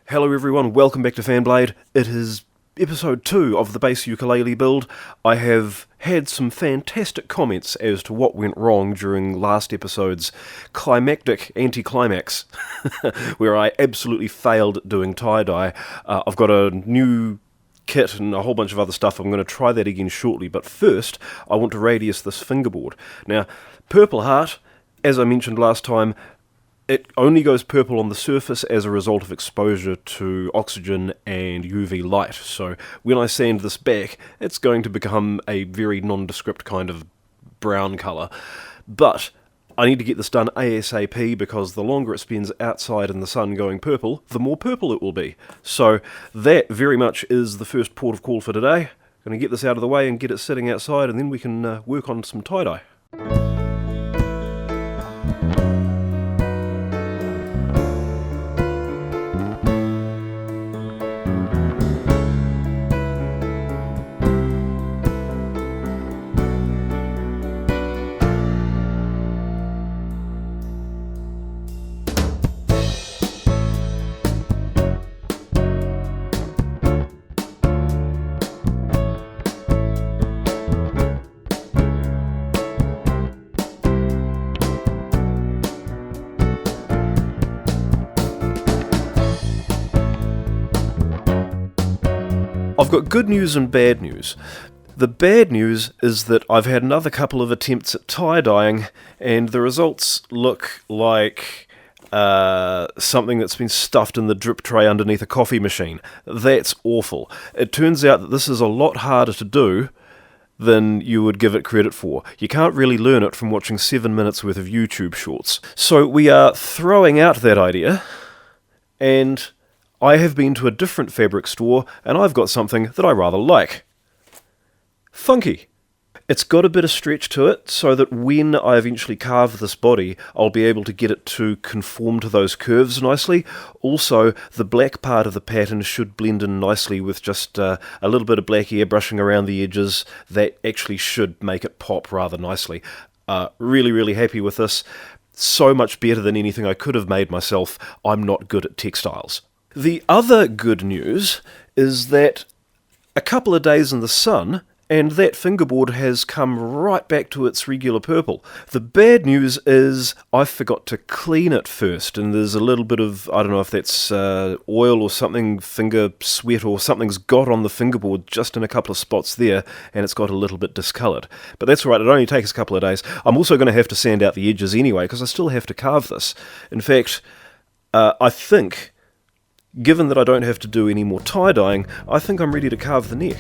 Hello everyone, welcome back to Fanblade. It is episode 2 of the bass ukulele build. I have had some fantastic comments as to what went wrong during last episode's climactic anticlimax, where I absolutely failed at doing tie-dye. I've got a new kit and a whole bunch of other stuff. I'm going to try that again shortly, but first I want to radius this fingerboard. Now, Purple Heart, as I mentioned last time, it only goes purple on the surface as a result of exposure to oxygen and UV light. So when I sand this back, it's going to become a very nondescript kind of brown colour. But I need to get this done ASAP because the longer it spends outside in the sun going purple, the more purple it will be. So that very much is the first port of call for today. I'm going to get this out of the way and get it sitting outside, and then we can work on some tie-dye. I've got good news and bad news. The bad news is that I've had another couple of attempts at tie-dyeing, and the results look like something that's been stuffed in the drip tray underneath a coffee machine. That's awful. It turns out that this is a lot harder to do than you would give it credit for. You can't really learn it from watching 7 minutes worth of YouTube shorts. So we are throwing out that idea, and I have been to a different fabric store, and I've got something that I rather like. Funky. It's got a bit of stretch to it, so that when I eventually carve this body, I'll be able to get it to conform to those curves nicely. Also, the black part of the pattern should blend in nicely with just a little bit of black airbrushing around the edges. That actually should make it pop rather nicely. Really happy with this. So much better than anything I could have made myself. I'm not good at textiles. The other good news is that a couple of days in the sun, and that fingerboard has come right back to its regular purple. The bad news is I forgot to clean it first, and there's a little bit of, I don't know if that's oil or something, finger sweat or something's got on the fingerboard just in a couple of spots there, and it's got a little bit discoloured. But that's all right, it only takes a couple of days. I'm also going to have to sand out the edges anyway, because I still have to carve this. In fact, I think, given that I don't have to do any more tie-dyeing, I think I'm ready to carve the neck.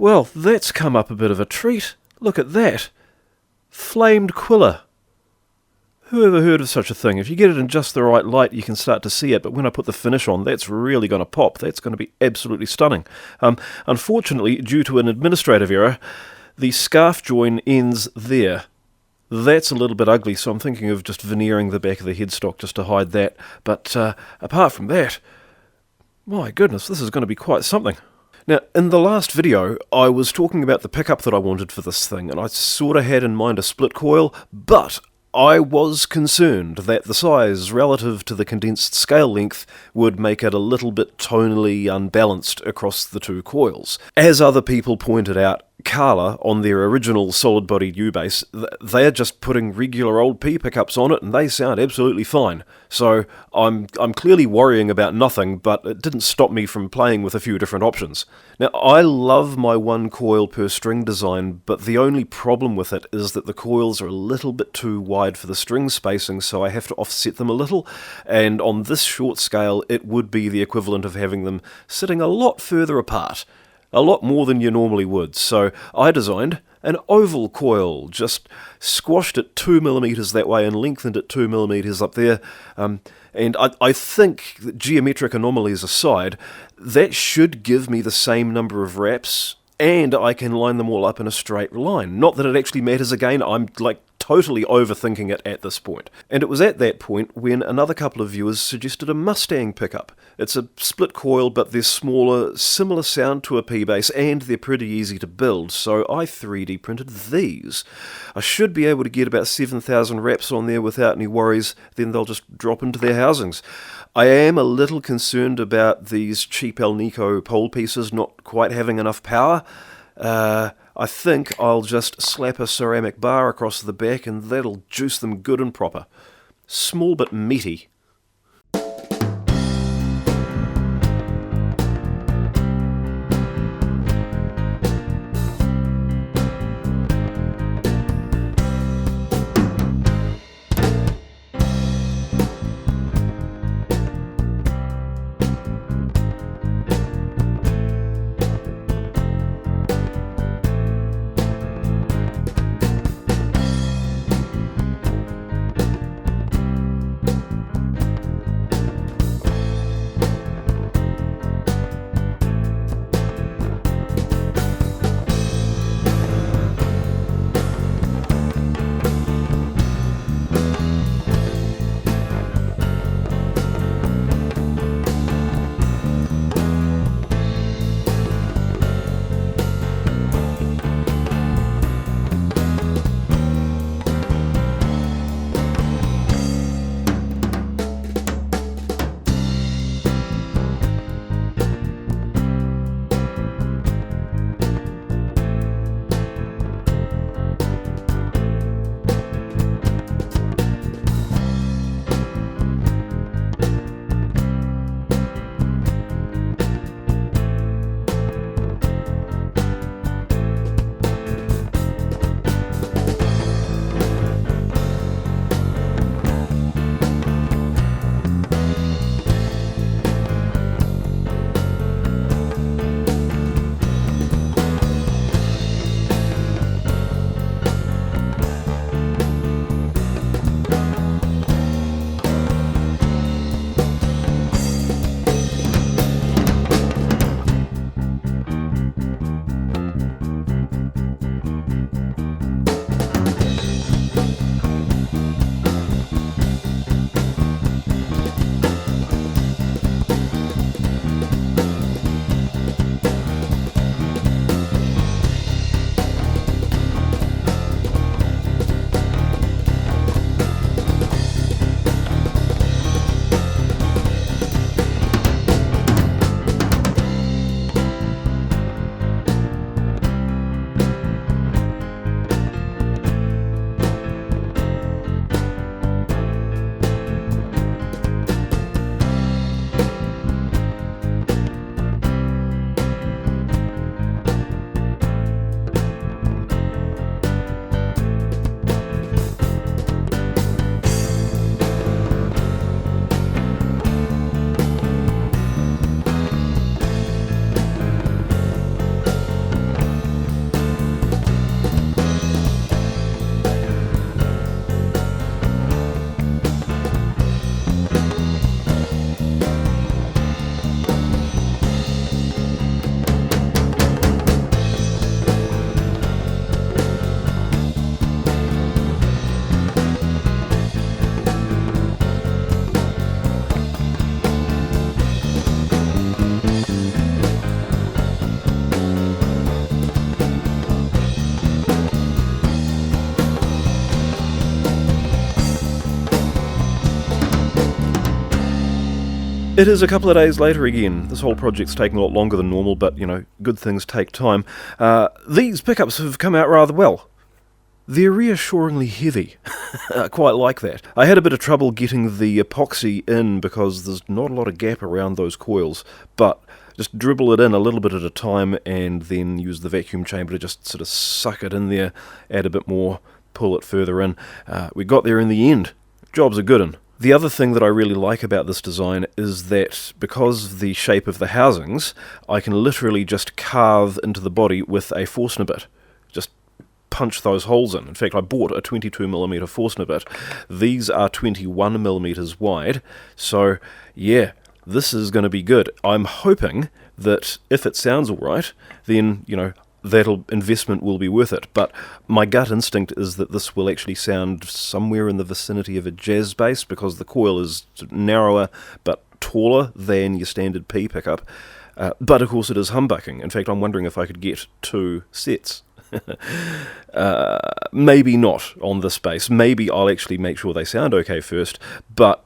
Well, that's come up a bit of a treat. Look at that. Flamed Quilla. Who ever heard of such a thing? If you get it in just the right light, you can start to see it, but when I put the finish on, that's really going to pop. That's going to be absolutely stunning. Unfortunately, due to an administrative error, the scarf join ends there. That's a little bit ugly, so I'm thinking of just veneering the back of the headstock just to hide that. But apart from that, my goodness, this is going to be quite something. Now, in the last video, I was talking about the pickup that I wanted for this thing, and I sort of had in mind a split coil, but I was concerned that the size relative to the condensed scale length would make it a little bit tonally unbalanced across the two coils. As other people pointed out, Carla, on their original solid-bodied U-bass, they're just putting regular old P pickups on it and they sound absolutely fine. So I'm clearly worrying about nothing, but it didn't stop me from playing with a few different options. Now, I love my one coil per string design, but the only problem with it is that the coils are a little bit too wide for the string spacing, so I have to offset them a little, and on this short scale it would be the equivalent of having them sitting a lot further apart. A lot more than you normally would, so I designed an oval coil, just squashed it 2mm that way and lengthened it 2mm up there, and I think, that geometric anomalies aside, that should give me the same number of wraps, and I can line them all up in a straight line. Not that it actually matters again, I'm totally overthinking it at this point. And it was at that point when another couple of viewers suggested a Mustang pickup. It's a split coil, but they're smaller, similar sound to a P-bass, and they're pretty easy to build, so I 3D printed these. I should be able to get about 7,000 wraps on there without any worries, then they'll just drop into their housings. I am a little concerned about these cheap Alnico pole pieces not quite having enough power. I think I'll just slap a ceramic bar across the back and that'll juice them good and proper. Small but meaty. It is a couple of days later again. This whole project's taken a lot longer than normal, but, good things take time. These pickups have come out rather well. They're reassuringly heavy. I quite like that. I had a bit of trouble getting the epoxy in because there's not a lot of gap around those coils, but just dribble it in a little bit at a time and then use the vacuum chamber to just sort of suck it in there, add a bit more, pull it further in. We got there in the end. Job's a good one. The other thing that I really like about this design is that because of the shape of the housings, I can literally just carve into the body with a Forstner bit. Just punch those holes in. In fact, I bought a 22mm Forstner bit. These are 21mm wide, so yeah, this is going to be good. I'm hoping that if it sounds alright, then, that investment will be worth it. But my gut instinct is that this will actually sound somewhere in the vicinity of a jazz bass because the coil is narrower but taller than your standard P pickup. But of course it is humbucking. In fact, I'm wondering if I could get 2 sets. Maybe not on this bass. Maybe I'll actually make sure they sound okay first. But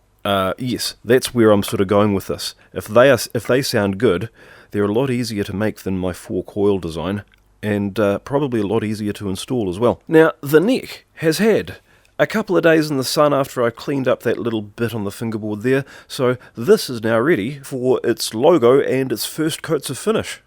yes, that's where I'm sort of going with this. If they sound good, they're a lot easier to make than my 4-coil design, and probably a lot easier to install as well. Now, the neck has had a couple of days in the sun after I cleaned up that little bit on the fingerboard there, so this is now ready for its logo and its first coats of finish.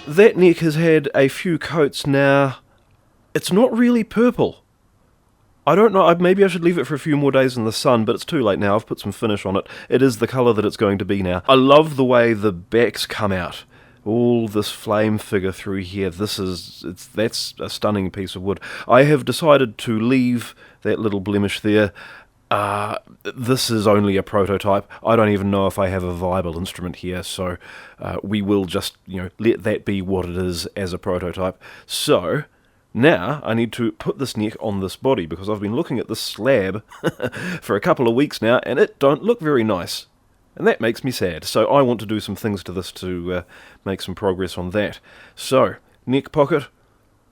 That neck has had a few coats now. It's not really purple. I don't know, maybe I should leave it for a few more days in the sun, but it's too late now. I've put some finish on it. It is the colour that it's going to be now. I love the way the backs come out. All this flame figure through here. That's a stunning piece of wood. I have decided to leave that little blemish there. This is only a prototype. I don't even know if I have a viable instrument here, so we will just, let that be what it is as a prototype. So now I need to put this neck on this body because I've been looking at this slab for a couple of weeks now and it don't look very nice. And that makes me sad. So I want to do some things to this to make some progress on that. So, neck pocket.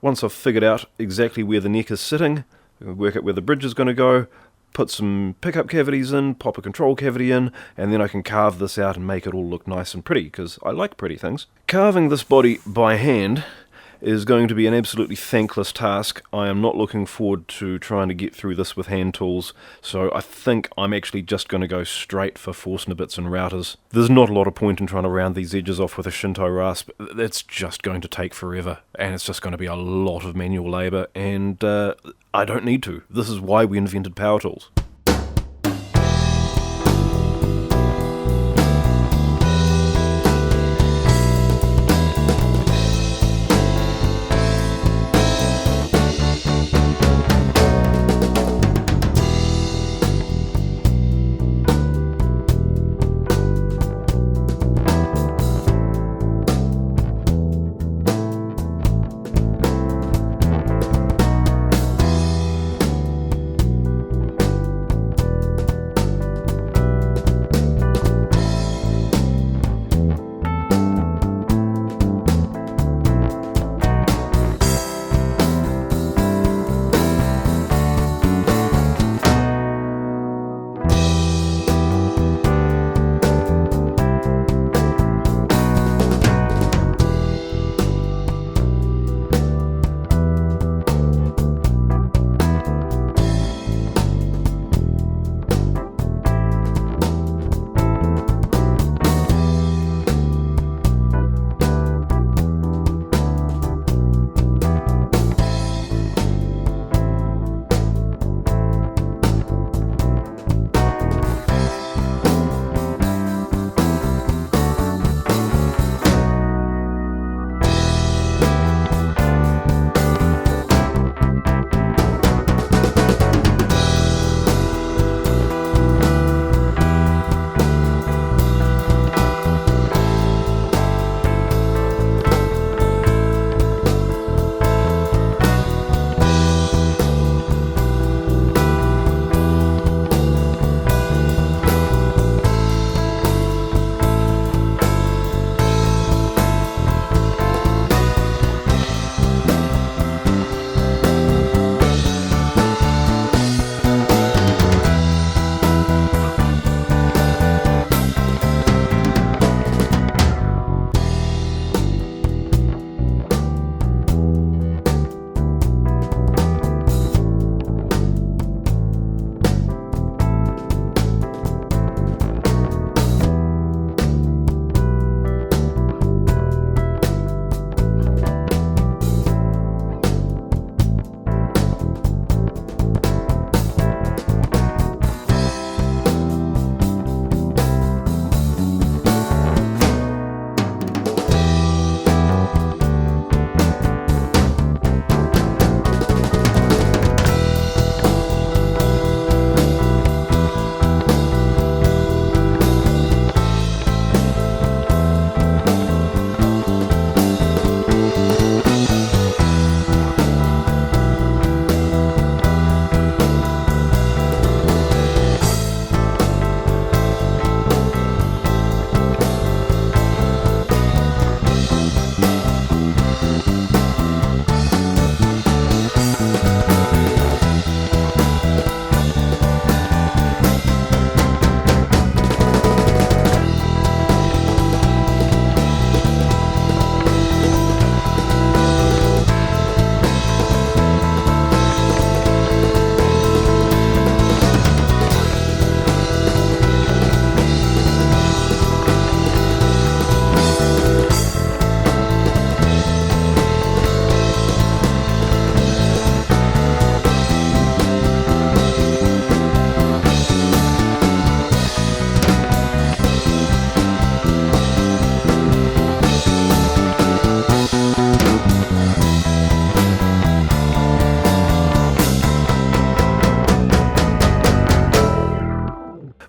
Once I've figured out exactly where the neck is sitting, work out where the bridge is going to go, put some pickup cavities in, pop a control cavity in, and then I can carve this out and make it all look nice and pretty, because I like pretty things. Carving this body by hand is going to be an absolutely thankless task. I am not looking forward to trying to get through this with hand tools, so I think I'm actually just going to go straight for Force-Nibbits and routers. There's not a lot of point in trying to round these edges off with a Shinto rasp. It's just going to take forever, and it's just going to be a lot of manual labour, and I don't need to. This is why we invented power tools.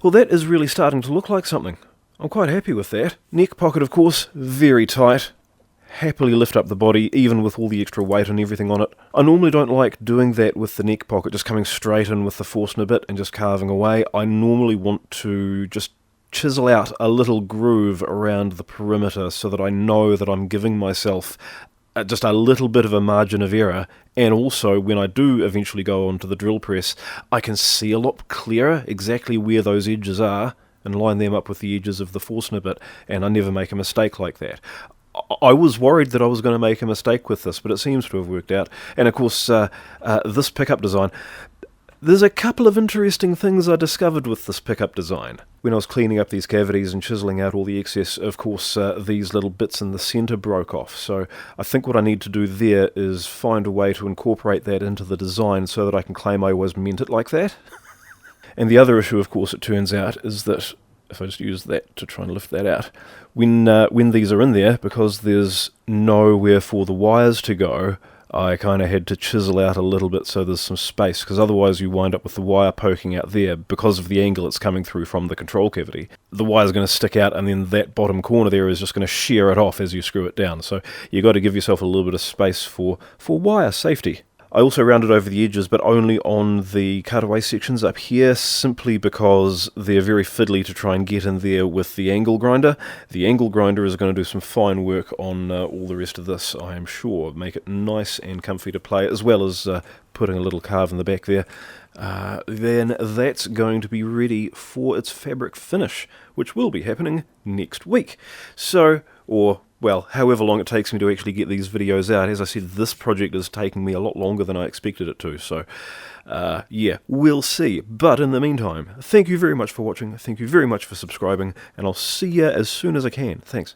Well, that is really starting to look like something. I'm quite happy with that. Neck pocket, of course, very tight. Happily lift up the body, even with all the extra weight and everything on it. I normally don't like doing that with the neck pocket, just coming straight in with the Force-Nibbit and just carving away. I normally want to just chisel out a little groove around the perimeter so that I know that I'm giving myself just a little bit of a margin of error, and also when I do eventually go onto the drill press, I can see a lot clearer exactly where those edges are and line them up with the edges of the Force-Nibbit, and I never make a mistake like that. I was worried that I was going to make a mistake with this, but it seems to have worked out. And of course, this pickup design, there's a couple of interesting things I discovered with this pickup design. When I was cleaning up these cavities and chiselling out all the excess, of course, these little bits in the centre broke off. So I think what I need to do there is find a way to incorporate that into the design so that I can claim I always meant it like that. And the other issue, of course, it turns out, is that if I just use that to try and lift that out, when these are in there, because there's nowhere for the wires to go, I kind of had to chisel out a little bit so there's some space, because otherwise you wind up with the wire poking out there because of the angle it's coming through from the control cavity. The wire's going to stick out, and then that bottom corner there is just going to shear it off as you screw it down. So you got to give yourself a little bit of space for wire safety. I also rounded over the edges, but only on the cutaway sections up here, simply because they're very fiddly to try and get in there with the angle grinder. The angle grinder is going to do some fine work on all the rest of this, I am sure. Make it nice and comfy to play, as well as putting a little carve in the back there. Then that's going to be ready for its fabric finish, which will be happening next week. So, well, however long it takes me to actually get these videos out. As I said, this project is taking me a lot longer than I expected it to, so yeah, we'll see. But in the meantime, thank you very much for watching, thank you very much for subscribing, and I'll see you as soon as I can. Thanks.